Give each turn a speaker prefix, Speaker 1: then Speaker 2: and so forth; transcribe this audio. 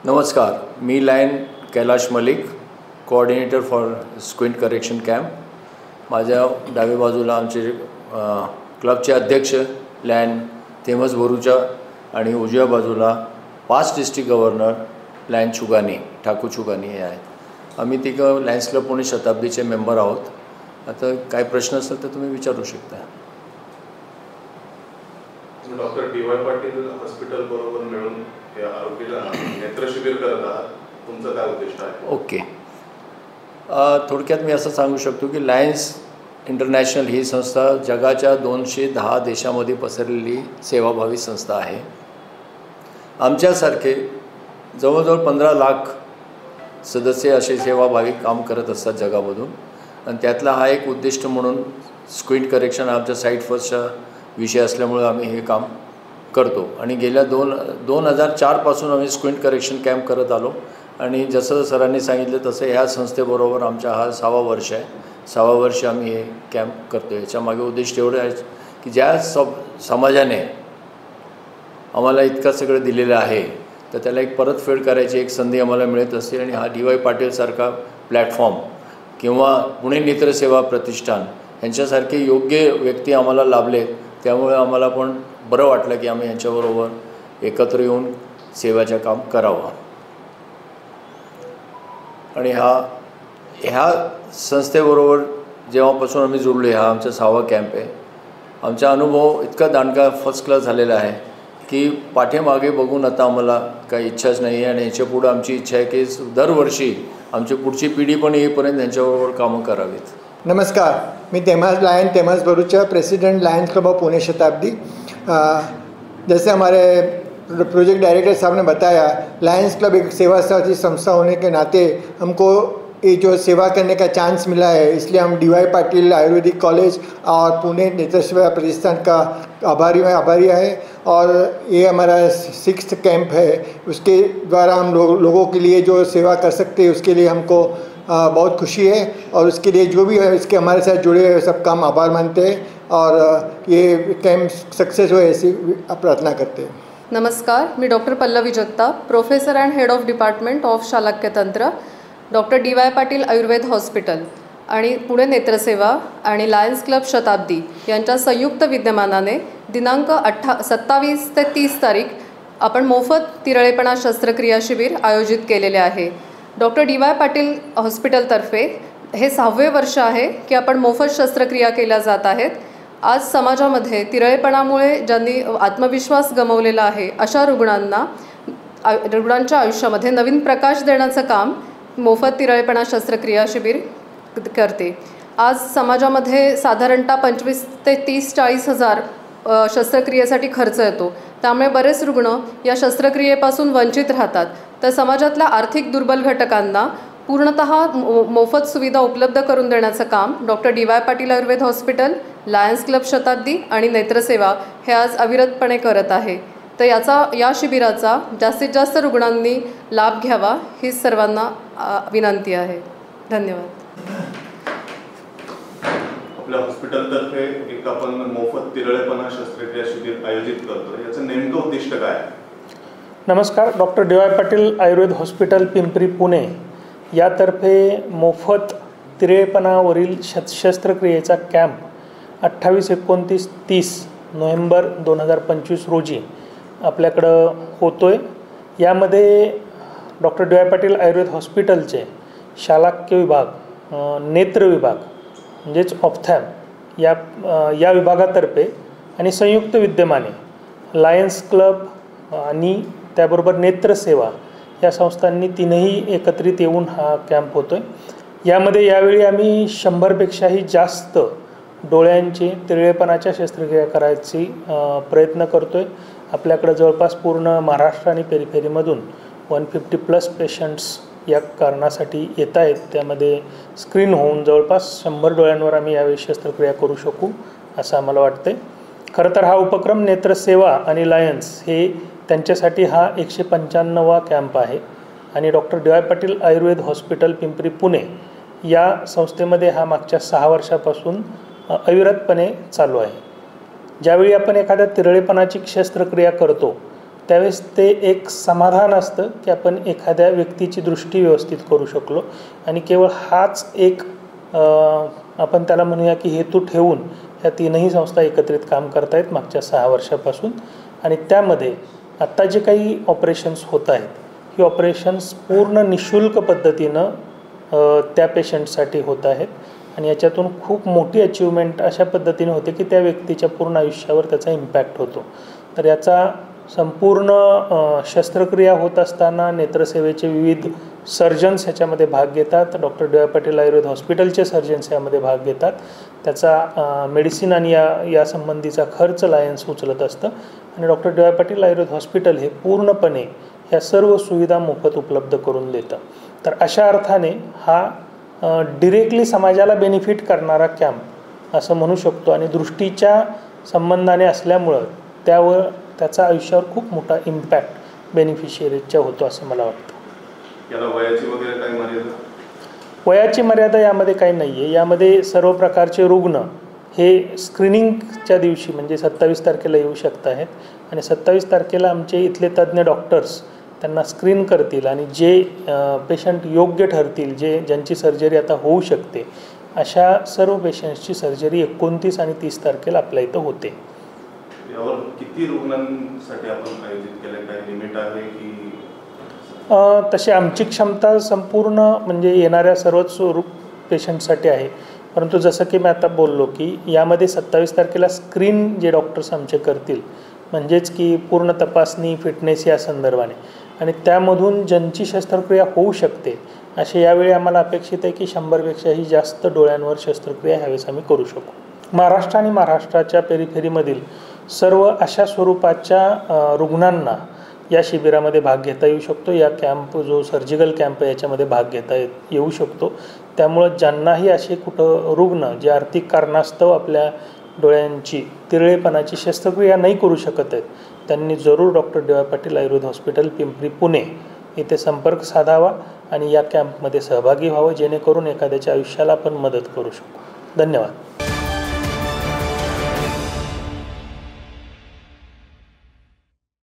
Speaker 1: नमस्कार, मी Lion Kailash Malik, coordinator for squint correction camp. माझ्या डाव्या बाजूला आमचे क्लबचे अध्यक्ष लायन थेमस बोरूचा आणि उजव्या बाजूला past district governor lion Chugani Thakur Chugani हे आहेत. आम्ही तिघं लायन्स क्लब पुणे शताब्दीचे मेंबर आहोत. आता काय प्रश्न असेल तर तुम्ही विचारू शकता.
Speaker 2: डॉक्टर डी.वाय. पाटील हॉस्पिटल बरोबर मिळून या आरोग्याला नेत्र शिबिर करत आहात, तुमचं काय उद्दिष्ट आहे?
Speaker 1: ओके, थोडक्यात मी असं सांगू शकतो की लायन्स इंटरनॅशनल ही संस्था जगाच्या 210 देशामध्ये पसरलेली सेवाभावी संस्था आहे. आमच्यासारखे जवळजवळ 15 लाख सदस्य असे सेवाभावी काम करत असतात जगामधून, आणि त्यातला हा एक उद्दिष्ट म्हणून स्क्विंट करेक्शन आमच्या साईट फर्स्टचा विषय असल्यामुळे आम्ही हे काम करतो. आणि गेल्या 2004 पासून आम्ही स्क्विंट करेक्शन कॅम्प करत आलो. आणि जसं सरांनी सांगितलं तसं ह्या संस्थेबरोबर आमचा हा 6वा वर्ष आहे. 6वा वर्ष आम्ही हे कॅम्प करतो. याच्यामागे उद्दिष्ट एवढं आहे की ज्या समाजाने आम्हाला इतकं सगळं दिलेलं आहे तर त्याला एक परतफेड करायची एक संधी आम्हाला मिळत असते. आणि हा डी.वाय. पाटीलसारखा प्लॅटफॉर्म किंवा पुणे नेत्रसेवा प्रतिष्ठान यांच्यासारखे योग्य व्यक्ती आम्हाला लाभले, त्यामुळे आम्हाला पण बरं वाटलं की आम्ही यांच्याबरोबर एकत्र येऊन सेवाचं काम करावं. आणि ह्या संस्थेबरोबर जेव्हापासून आम्ही जुळलो, हा आमचा 6वा कॅम्प आहे. आमचा अनुभव इतका दांडगा फर्स्ट क्लास झालेला आहे की पाठीमागे बघून आता आम्हाला काही इच्छाच नाही आहे. आणि ह्याच्यापुढं आमची इच्छा आहे की दरवर्षी आमची पुढची पिढी पण येईपर्यंत यांच्याबरोबर कामं करावीत.
Speaker 3: नमस्कार, मी Lion Themas Borucha president Lions club of Pune Shatabdi. जैसे हमारे प्रोजेक्ट डायरेक्टर साहब ने बताया, लायन्स क्लब एक सेवा साथी संस्था होने के नाते हमको ये जो सेवा करने का चांस मिला है, इसलिए हम डी.वाय. पाटिल आयुर्वेदिक कॉलेज और पुणे नेत्रसेवा प्रतिष्ठान का आभारी है. और ये हमारा 6th कैंप है, उसके द्वारा हम लोगों के लिए जो सेवा कर सकते हैं उसके लिए हमको बहुत खुशी है. और उसके लिए जो भी है इसके हमारे साथ जुड़े हुए सब काम आभार मानते हैं और ये कैंप सक्सेस हो ऐसी प्रार्थना करते हैं.
Speaker 4: नमस्कार, मी doctor Pallavi Jagtap, professor and head of department of Shalakyatantra, doctor DY. Patil Ayurveda hospital आणि पुणे नेत्रसेवा आणि लायन्स क्लब शताब्दी यांच्या संयुक्त विद्यमानाने दिनांक 27 ते 30 तारीख आपण मोफत तिरळेपणा शस्त्रक्रिया शिबिर आयोजित केलेले आहे. डॉक्टर डी.वाय. पाटील हॉस्पिटलतर्फे हे 6वे वर्ष आहे की आपण मोफत शस्त्रक्रिया केल्या जात आहेत. आज समाजामध्ये तिरळेपणामुळे ज्यांनी आत्मविश्वास गमावलेला आहे अशा रुग्णांच्या आयुष्यामध्ये नवीन प्रकाश देण्याचं काम मोफत तिरळेपणा शस्त्रक्रिया शिबिर करते. आज समाजामध्ये साधारणतः 25 ते 30-40 हजार शस्त्रक्रियेसाठी खर्च येतो. त्यामुळे बरेच रुग्ण या शस्त्रक्रियेपासून वंचित राहतात. तर समाजातल्या आर्थिक दुर्बल घटकांना पूर्णतः मोफत सुविधा उपलब्ध करून देण्याचं काम doctor DY. Patil Ayurveda hospital, Lions club Shatabdi आणि नेत्रसेवा हे आज अविरतपणे करत आहे. तर या शिबिराचा जास्तीत जास्त रुग्णांनी लाभ घ्यावा ही सर्वांना विनंती आहे. धन्यवाद.
Speaker 2: आपल्या हॉस्पिटलतर्फे एक आपण मोफत तिरळेपणा शस्त्रक्रिया शिबिर आयोजित करतो, याचं नेमकं उद्दिष्ट काय?
Speaker 5: नमस्कार, डॉक्टर डी.वाय. पाटील आयुर्वेद हॉस्पिटल पिंपरी पुणे यातर्फे मोफत तिरळेपणावरील शस्त्रक्रियेचा कॅम्प 28, 29, 30 नोव्हेंबर 2025 रोजी आपल्याकडं होतो आहे. यामध्ये डॉक्टर डी.वाय. पाटील आयुर्वेद हॉस्पिटलचे शालाक्य विभाग, नेत्र विभाग म्हणजेच ऑप्थॅम या विभागातर्फे आणि संयुक्त विद्यमाने लायन्स क्लब आणि त्याबरोबर नेत्रसेवा या संस्थांनी तीनही एकत्रित येऊन हा कॅम्प होतो आहे. यामध्ये यावेळी आम्ही 100पेक्षाही जास्त डोळ्यांची तिरळेपणाच्या शस्त्रक्रिया करायची प्रयत्न करतो आहे. आपल्याकडं जवळपास पूर्ण महाराष्ट्र आणि पेरिफेरीमधून 150+ पेशंट्स या कारणासाठी येत आहेत. त्यामध्ये स्क्रीन होऊन जवळपास 100 डोळ्यांवर आम्ही यावेळी शस्त्रक्रिया करू शकू असं आम्हाला वाटतं आहे. खरं तर हा उपक्रम नेत्रसेवा आणि लायन्स हे त्यांच्यासाठी हा 195वा कॅम्प आहे. आणि डॉक्टर डी.वाय. पाटील आयुर्वेद हॉस्पिटल पिंपरी पुणे या संस्थेमध्ये हा मागच्या 6 वर्षापासून अविरतपणे चालू आहे. ज्यावेळी आपण एखाद्या तिरळेपणाची शस्त्रक्रिया करतो त्यावेळेस ते एक समाधान असतं की आपण एखाद्या व्यक्तीची दृष्टी व्यवस्थित करू शकलो आणि केवळ हाच एक आपण त्याला म्हणूया की हेतू ठेवून ह्या तीनही संस्था एकत्रित काम करत आहेत मागच्या 6 वर्षापासून. आणि त्यामध्ये आत्ता जे काही ऑपरेशन्स होत आहेत ही ऑपरेशन्स पूर्ण निःशुल्क पद्धतीनं त्या पेशंटसाठी होत आहेत आणि याच्यातून खूप मोठी अचिव्हमेंट अशा पद्धतीने होते की त्या व्यक्तीच्या पूर्ण आयुष्यावर त्याचा इम्पॅक्ट होतो. तर याचा संपूर्ण शस्त्रक्रिया होत असताना नेत्रसेवेचे विविध सर्जन्स ह्याच्यामध्ये भाग घेतात. Doctor D Y Patil Ayurveda हॉस्पिटलचे सर्जन्स यामध्ये भाग घेतात. त्याचा मेडिसिन आणि या संबंधीचा खर्च लायन्स उचलत असतं आणि doctor D Y Patil Ayurveda hospital हे पूर्णपणे ह्या सर्व सुविधा मोफत उपलब्ध करून देतं. तर अशा अर्थाने हा डिरेक्टली समाजाला बेनिफिट करणारा कॅम्प असं म्हणू शकतो आणि दृष्टीच्या संबंधाने असल्यामुळं त्याचा आयुष्यावर खूप मोठा इम्पॅक्ट बेनिफिशियरीच्या होतो असं मला वाटतं.
Speaker 2: याला वयाची वगैरे काही मर्यादा?
Speaker 5: वयाची मर्यादा यामध्ये काही नाही आहे. यामध्ये सर्व प्रकारचे रुग्ण हे स्क्रीनिंगच्या दिवशी म्हणजे 27 तारखेला येऊ शकत आहेत आणि 27 तारखेला आमचे इथले तज्ज्ञ डॉक्टर्स त्यांना स्क्रीन करतील आणि जे पेशंट योग्य ठरतील ज्यांची सर्जरी आता होऊ शकते अशा सर्व पेशंट्सची सर्जरी 29 आणि 30 तारखेला आपल्या इथं होते.
Speaker 2: यावर किती रुग्णांसाठी आपण आयोजित केलं, काही लिमिट आहे की?
Speaker 5: तशी आमची क्षमता संपूर्ण म्हणजे येणाऱ्या सर्वच पेशंटसाठी आहे. परंतु जसं की मी आता बोललो की यामध्ये 27 तारखेला स्क्रीन जे डॉक्टर्स आमचे करतील म्हणजेच की पूर्ण तपासणी फिटनेस या संदर्भाने आणि त्यामधून ज्यांची शस्त्रक्रिया होऊ शकते असे यावेळी आम्हाला अपेक्षित आहे की 100पेक्षाही जास्त डोळ्यांवर शस्त्रक्रिया ह्यावेळेस आम्ही करू शकू. महाराष्ट्र आणि महाराष्ट्राच्या पेरिफेरीमधील सर्व अशा स्वरूपाच्या रुग्णांना या शिबिरामध्ये भाग घेता येऊ शकतो. या कॅम्प जो सर्जिकल कॅम्प आहे याच्यामध्ये भाग घेता येऊ शकतो. त्यामुळं ज्यांनाही असे कुठं रुग्ण जे आर्थिक कारणास्तव आपल्या डोळ्यांची तिरळेपणाची शस्त्रक्रिया नाही करू शकत आहेत त्यांनी जरूर doctor D Y Patil Ayurveda hospital Pimpri Pune इथे संपर्क साधावा आणि या कॅम्पमध्ये सहभागी व्हावं जेणेकरून एखाद्याच्या आयुष्याला आपण मदत करू शकू. धन्यवाद.